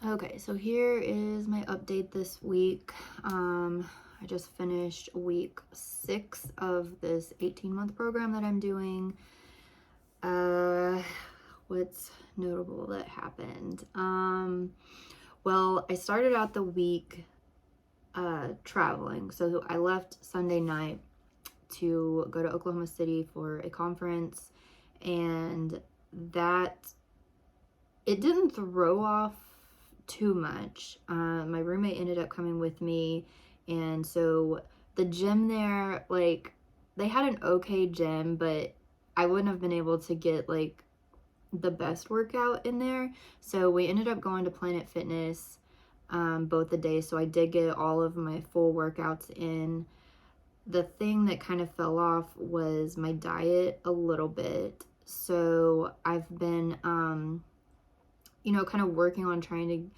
Okay, so here is my update this week. I just finished week 6 of this 18-month program that I'm doing. What's notable that happened? Well, I started out the week traveling. So I left Sunday night to go to Oklahoma City for a conference, and that it didn't throw off too much. My roommate ended up coming with me, and so the gym there, like, they had an okay gym, but I wouldn't have been able to get like the best workout in there. So we ended up going to Planet Fitness both the days. So I did get all of my full workouts in. The thing that kind of fell off was my diet a little bit. So I've been, kind of working on trying to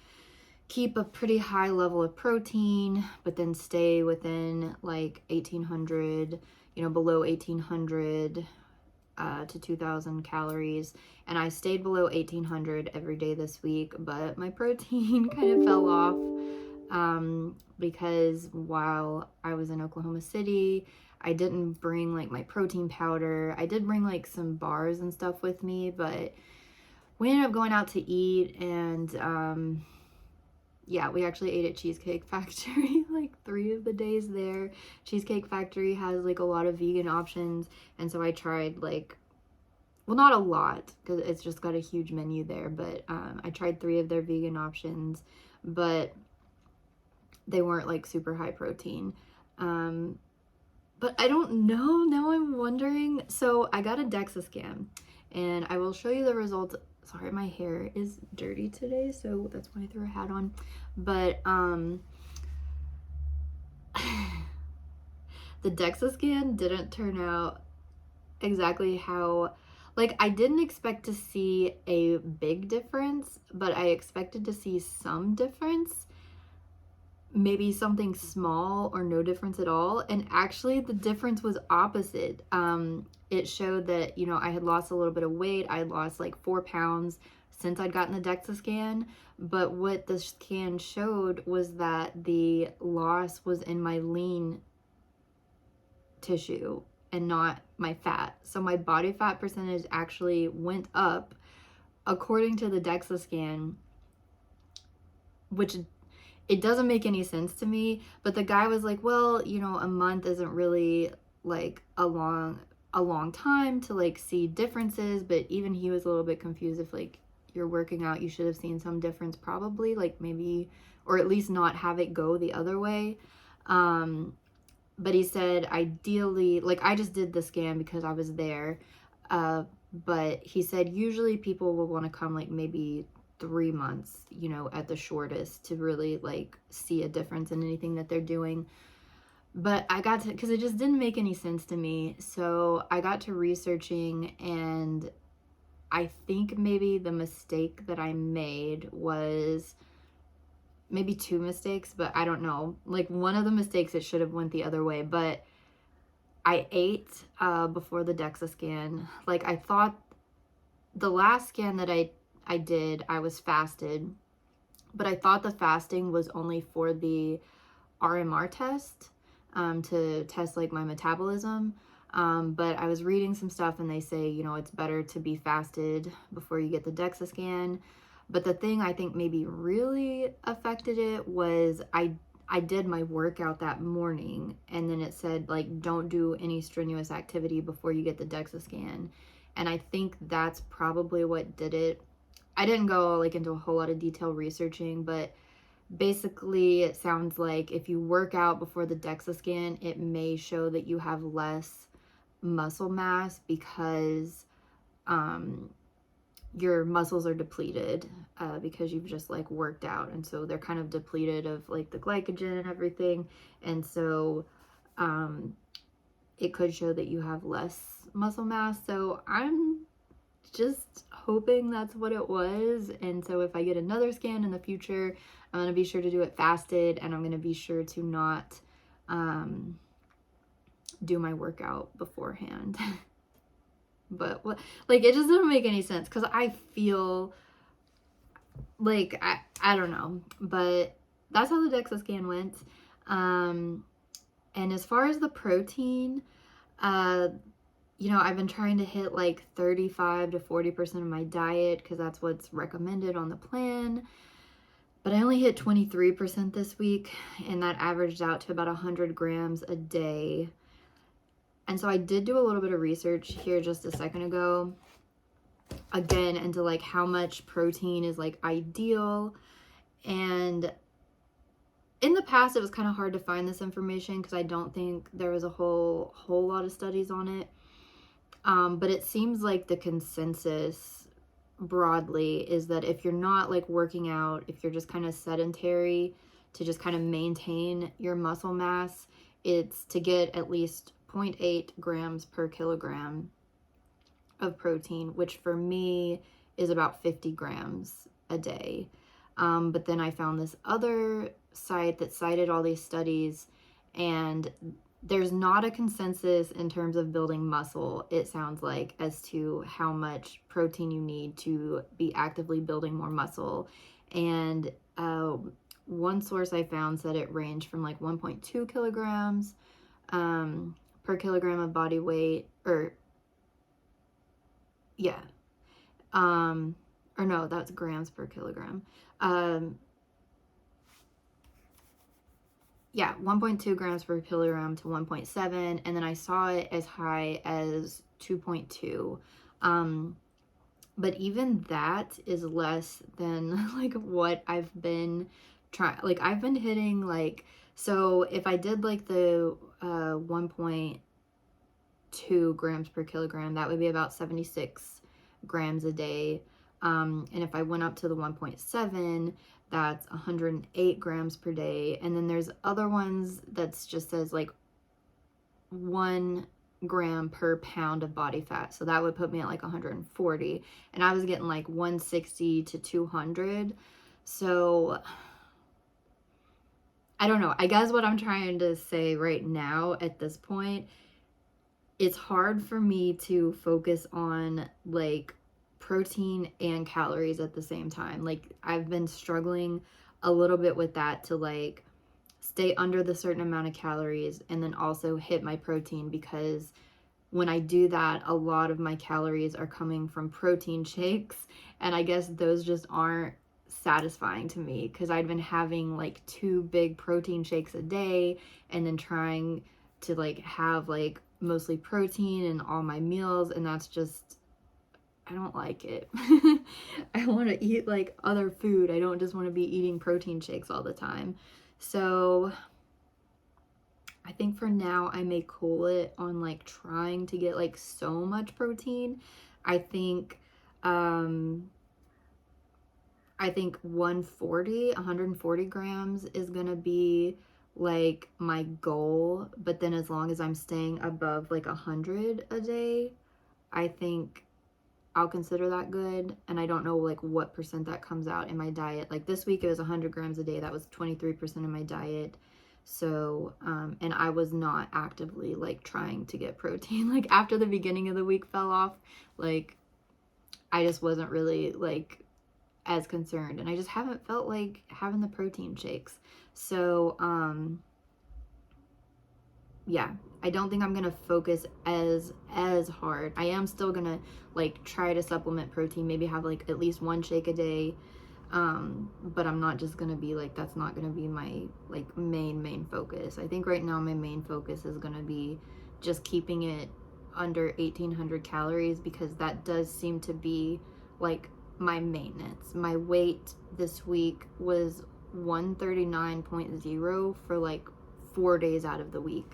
keep a pretty high level of protein, but then stay within like 1800, below 1800 to 2000 calories. And I stayed below 1800 every day this week, but my protein kind of fell off because while I was in Oklahoma City, I didn't bring like my protein powder. I did bring like some bars and stuff with me, but we ended up going out to eat, and yeah, we actually ate at Cheesecake Factory like 3 of the days there. Cheesecake Factory has like a lot of vegan options, and so I tried like, well, not a lot because it's just got a huge menu there, but I tried 3 of their vegan options, but they weren't like super high protein. But I don't know. Now I'm wondering. So I got a DEXA scan, and I will show you the results. Sorry, my hair is dirty today, so that's why I threw a hat on. But the DEXA scan didn't turn out exactly how, like, I didn't expect to see a big difference, but I expected to see some difference. Maybe something small or no difference at all. And actually the difference was opposite. It showed that, I had lost a little bit of weight. I had lost like 4 pounds since I'd gotten the DEXA scan. But what the scan showed was that the loss was in my lean tissue and not my fat. So my body fat percentage actually went up according to the DEXA scan, which it doesn't make any sense to me. But the guy was like, well, a month isn't really like a long time to like see differences. But even he was a little bit confused. If like you're working out, you should have seen some difference probably, like maybe, or at least not have it go the other way. But he said ideally, like, I just did the scan because I was there, but he said usually people will want to come like maybe 3 months, at the shortest, to really like see a difference in anything that they're doing. But I got to, because it just didn't make any sense to me, so I got to researching, and I think maybe the mistake that I made was maybe 2 mistakes, but I don't know. Like, one of the mistakes, it should have went the other way, but I ate before the DEXA scan. Like, I thought the last scan that I did, I was fasted, but I thought the fasting was only for the RMR test, to test like my metabolism. But I was reading some stuff, and they say, it's better to be fasted before you get the DEXA scan. But the thing I think maybe really affected it was I did my workout that morning, and then it said like, don't do any strenuous activity before you get the DEXA scan. And I think that's probably what did it. I didn't go like into a whole lot of detail researching, but basically it sounds like if you work out before the DEXA scan, it may show that you have less muscle mass because your muscles are depleted because you've just like worked out, and so they're kind of depleted of like the glycogen and everything, and so it could show that you have less muscle mass. So I'm just hoping that's what it was. And so if I get another scan in the future, I'm going to be sure to do it fasted, and I'm going to be sure to not do my workout beforehand. But like, it just doesn't make any sense, because I feel like, I don't know, but that's how the DEXA scan went. And as far as the protein, you know, I've been trying to hit like 35 to 40% of my diet because that's what's recommended on the plan. But I only hit 23% this week, and that averaged out to about 100 grams a day. And so I did do a little bit of research here just a second ago, again, into like how much protein is like ideal. And in the past, it was kind of hard to find this information because I don't think there was a whole lot of studies on it. But it seems like the consensus broadly is that if you're not like working out, if you're just kind of sedentary to just kind of maintain your muscle mass, it's to get at least 0.8 grams per kilogram of protein, which for me is about 50 grams a day. But then I found this other site that cited all these studies, and there's not a consensus in terms of building muscle, it sounds like, as to how much protein you need to be actively building more muscle. And one source I found said it ranged from like 1.2 kilograms per kilogram of body weight, or yeah, or no, that's grams per kilogram. Yeah, 1.2 grams per kilogram to 1.7, and then I saw it as high as 2.2. But even that is less than like what I've been trying. Like I've been hitting like, so if I did like the 1.2 grams per kilogram, that would be about 76 grams a day. And if I went up to the 1.7, that's 108 grams per day. And then there's other ones that's just says like 1 gram per pound of body fat. So that would put me at like 140. And I was getting like 160 to 200. So I don't know. I guess what I'm trying to say right now at this point, it's hard for me to focus on like protein and calories at the same time. Like I've been struggling a little bit with that, to like stay under the certain amount of calories and then also hit my protein, because when I do that, a lot of my calories are coming from protein shakes, and I guess those just aren't satisfying to me because I'd been having like 2 big protein shakes a day and then trying to like have like mostly protein in all my meals, and that's just, I don't like it. I want to eat like other food. I don't just want to be eating protein shakes all the time. So I think for now I may cool it on like trying to get like so much protein. I think 140 grams is gonna be like my goal, but then as long as I'm staying above like 100 a day, I think I'll consider that good. And I don't know like what percent that comes out in my diet. Like this week it was 100 grams a day. That was 23% of my diet. So, and I was not actively like trying to get protein. Like after the beginning of the week fell off, like I just wasn't really like as concerned, and I just haven't felt like having the protein shakes. So, yeah, I don't think I'm gonna focus as hard. I am still gonna like try to supplement protein, maybe have like at least 1 shake a day, but I'm not just gonna be like, that's not gonna be my like main focus. I think right now my main focus is gonna be just keeping it under 1,800 calories, because that does seem to be like my maintenance. My weight this week was 139.0 for like 4 days out of the week.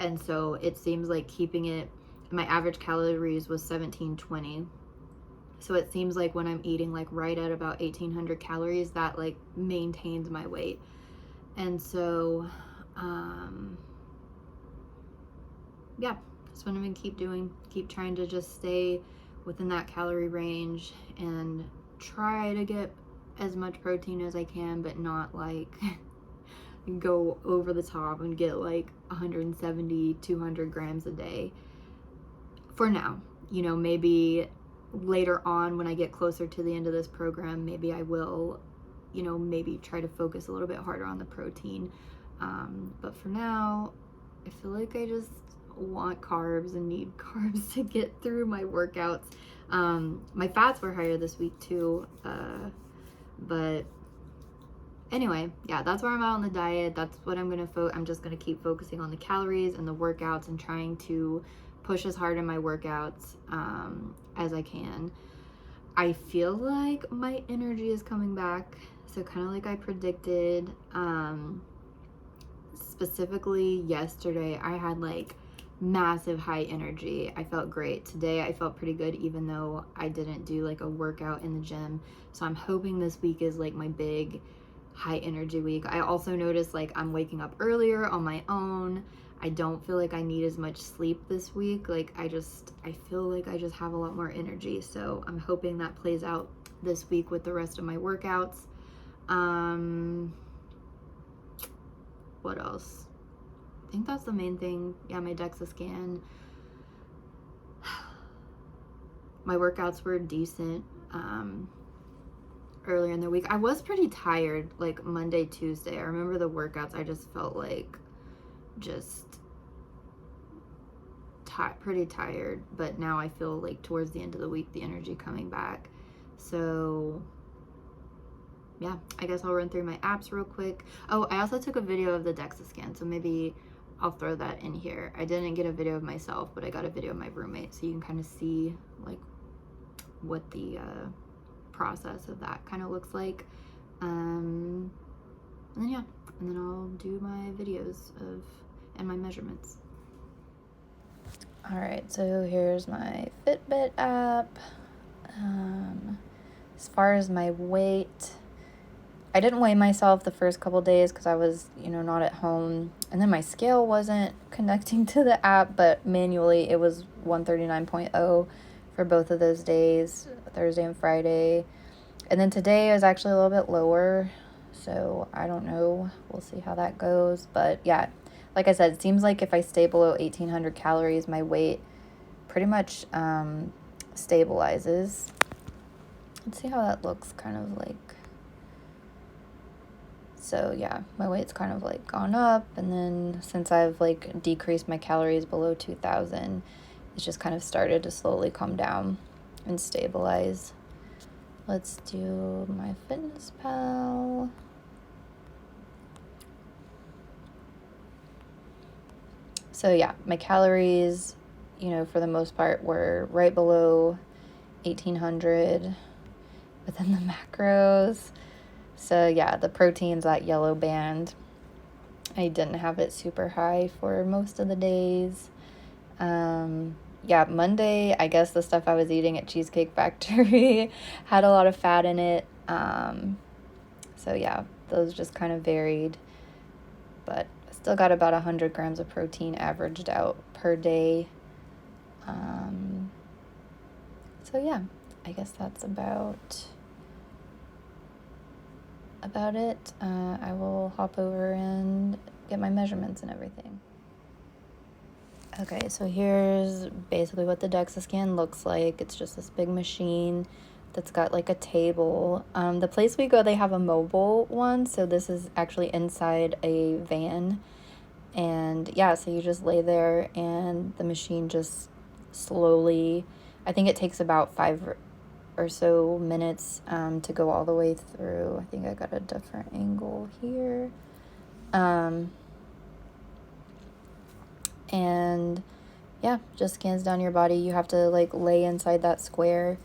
And so it seems like keeping it, my average calories was 1720. So it seems like when I'm eating like right at about 1,800 calories, that like maintains my weight. And so, yeah, that's what I'm gonna keep doing. Keep trying to just stay within that calorie range and try to get as much protein as I can, but not like go over the top and get like 170, 200 grams a day for now. You know, maybe later on when I get closer to the end of this program, maybe I will you know, maybe try to focus a little bit harder on the protein. But for now, I feel like I just want carbs and need carbs to get through my workouts. My fats were higher this week too, but anyway, yeah, that's where I'm at on the diet. That's what I'm I'm just gonna keep focusing on the calories and the workouts and trying to push as hard in my workouts as I can. I feel like my energy is coming back, so kind of like I predicted. Specifically yesterday, I had like massive high energy. I felt great. Today I felt pretty good, even though I didn't do like a workout in the gym. So I'm hoping this week is like my big high energy week. I also noticed like I'm waking up earlier on my own. I don't feel like I need as much sleep this week. Like I feel like I just have a lot more energy. So I'm hoping that plays out this week with the rest of my workouts. What else? I think that's the main thing. Yeah, my DEXA scan. My workouts were decent earlier in the week. I was pretty tired like Monday, Tuesday. I remember the workouts, I just felt like pretty tired, but now I feel like towards the end of the week the energy coming back. So yeah, I guess I'll run through my apps real quick. Oh, I also took a video of the DEXA scan, so maybe I'll throw that in here. I didn't get a video of myself, but I got a video of my roommate, so you can kind of see like what the process of that kind of looks like. And then yeah, and then I'll do my videos and my measurements. All right, so here's my Fitbit app. As far as my weight, I didn't weigh myself the first couple days because I was, not at home. And then my scale wasn't connecting to the app, but manually it was 139.0 for both of those days, Thursday and Friday. And then today is actually a little bit lower, so I don't know. We'll see how that goes. But yeah, like I said, it seems like if I stay below 1,800 calories, my weight pretty much stabilizes. Let's see how that looks, kind of like. So yeah, my weight's kind of like gone up, and then since I've like decreased my calories below 2,000, it's just kind of started to slowly come down and stabilize. Let's do my Fitness Pal. So yeah, my calories, for the most part were right below 1,800, but then the macros. So yeah, the protein's that yellow band. I didn't have it super high for most of the days. Yeah, Monday, I guess the stuff I was eating at Cheesecake Factory had a lot of fat in it. So yeah, those just kind of varied. But I still got about 100 grams of protein averaged out per day. So yeah, I guess that's about it. I will hop over and get my measurements and everything. Okay, so here's basically what the DEXA scan looks like. It's just this big machine that's got like a table. The place we go, they have a mobile one, so this is actually inside a van. And yeah, so you just lay there and the machine just slowly, I think it takes about 5 or so minutes to go all the way through. I think I got a different angle here. And yeah, just scans down your body. You have to like lay inside that square,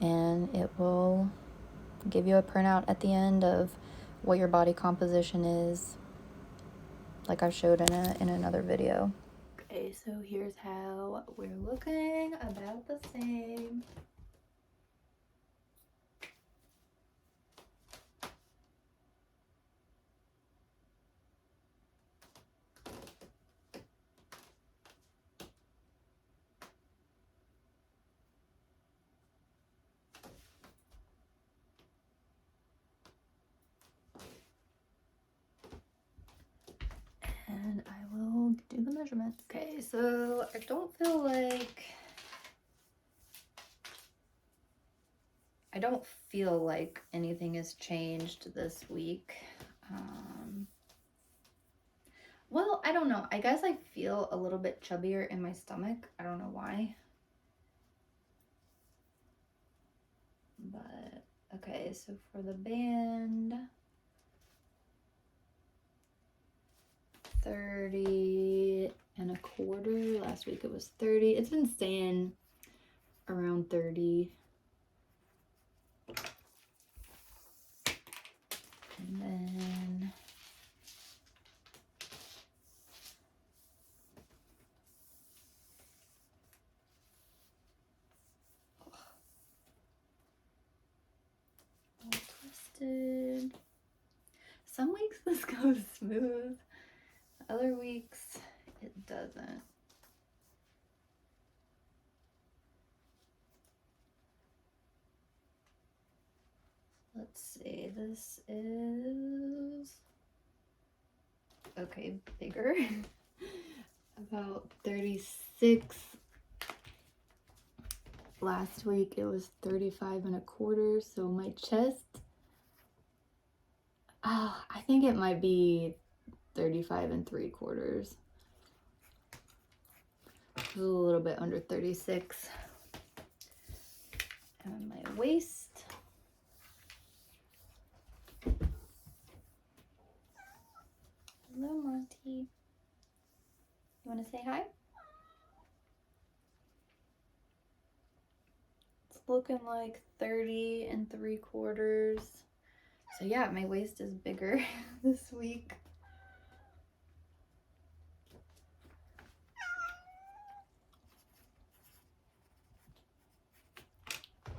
and it will give you a printout at the end of what your body composition is, like I showed in another video. Okay, so here's how we're looking, about the same. And I will do the measurements. Okay, so I I don't feel like anything has changed this week. Well, I don't know. I guess I feel a little bit chubbier in my stomach. I don't know why. But, okay, so for the band, 30 and a quarter. Last week it was 30. It's been staying around 30. And then all twisted. Some weeks this goes smooth. Other weeks it doesn't. Let's see, this is, okay, bigger. About 36. Last week it was 35 and a quarter, so my chest, I think it might be 35 and 3/4. It was a little bit under 36. And my waist. Hello, Monty. You want to say hi? It's looking like 30 and 3/4. So yeah, my waist is bigger this week.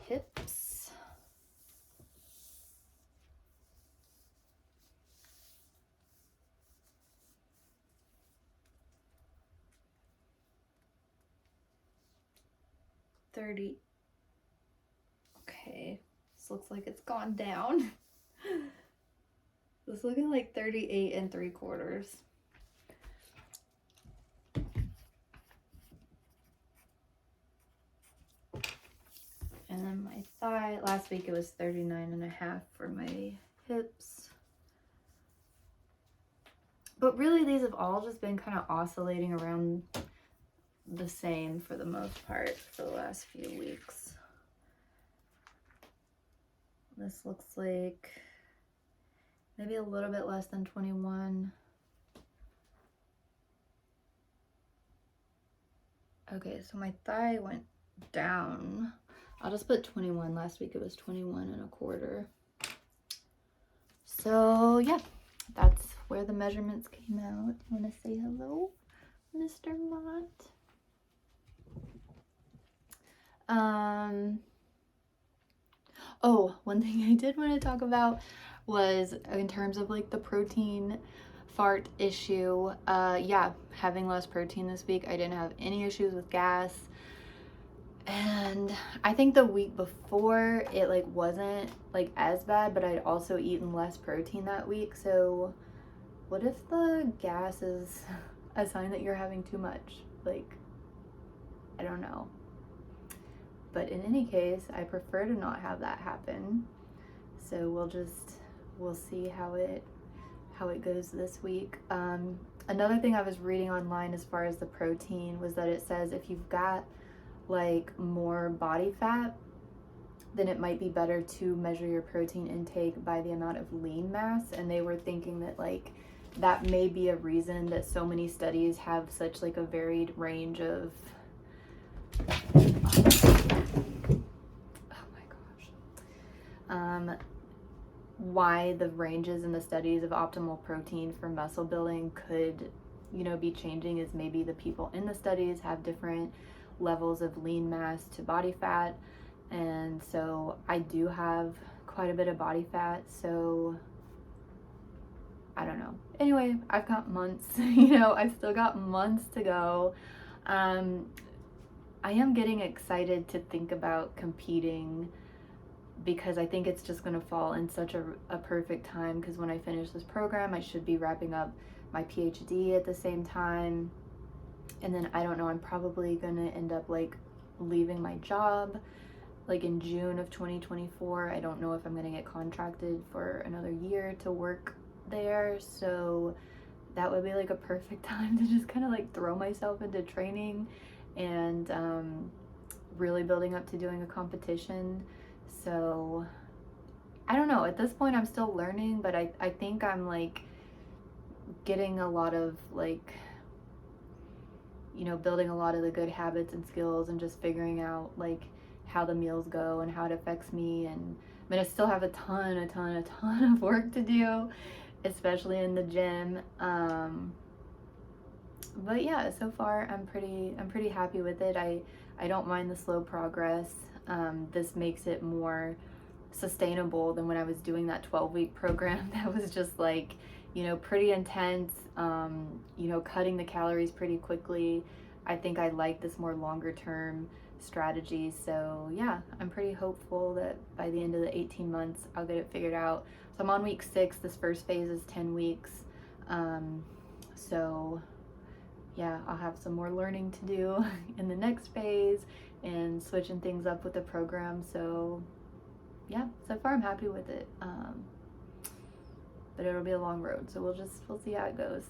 Hips. $30. Okay, this looks like it's gone down. It's looking like 38 and 3/4. And then my thigh, last week it was 39 and a half for my hips. But really these have all just been kind of oscillating around the same for the most part for the last few weeks. This looks like maybe a little bit less than 21. Okay, so my thigh went down. I'll just put 21. Last week it was 21 and a quarter. So yeah, that's where the measurements came out. You want to say hello, Mr. Mott? Oh, one thing I did want to talk about was in terms of like the protein fart issue. Yeah, having less protein this week, I didn't have any issues with gas. And I think the week before it like wasn't like as bad, but I'd also eaten less protein that week. So what if the gas is a sign that you're having too much? Like, I don't know. But in any case, I prefer to not have that happen. So we'll see how it goes this week. Another thing I was reading online as far as the protein was that it says if you've got like more body fat, then it might be better to measure your protein intake by the amount of lean mass. And they were thinking that like that may be a reason that so many studies have such like a varied range of why the ranges in the studies of optimal protein for muscle building could, you know, be changing is maybe the people in the studies have different levels of lean mass to body fat. And so I do have quite a bit of body fat, so I don't know. Anyway, I've got months, you know, I've still got months to go. I am getting excited to think about competing because I think it's just going to fall in such a perfect time, because when I finish this program, I should be wrapping up my PhD at the same time. And then I don't know, I'm probably going to end up like leaving my job like in June of 2024. I don't know if I'm gonna get contracted for another year to work there, so that would be like a perfect time to just kind of like throw myself into training and really building up to doing a competition. So I don't know, at this point I'm still learning, but I think I'm like getting a lot of like, you know, building a lot of the good habits and skills and just figuring out like how the meals go and how it affects me. And I mean, I still have a ton of work to do, especially in the gym. But yeah, so far I'm pretty happy with it. I don't mind the slow progress. This makes it more sustainable than when I was doing that 12-week program that was just like, you know, pretty intense, you know, cutting the calories pretty quickly. I think I like this more longer term strategy. So yeah, I'm pretty hopeful that by the end of the 18 months, I'll get it figured out. So I'm on week 6. This first phase is 10 weeks. So yeah, I'll have some more learning to do in the next phase and switching things up with the program. So yeah, so far I'm happy with it. But it'll be a long road, so we'll see how it goes.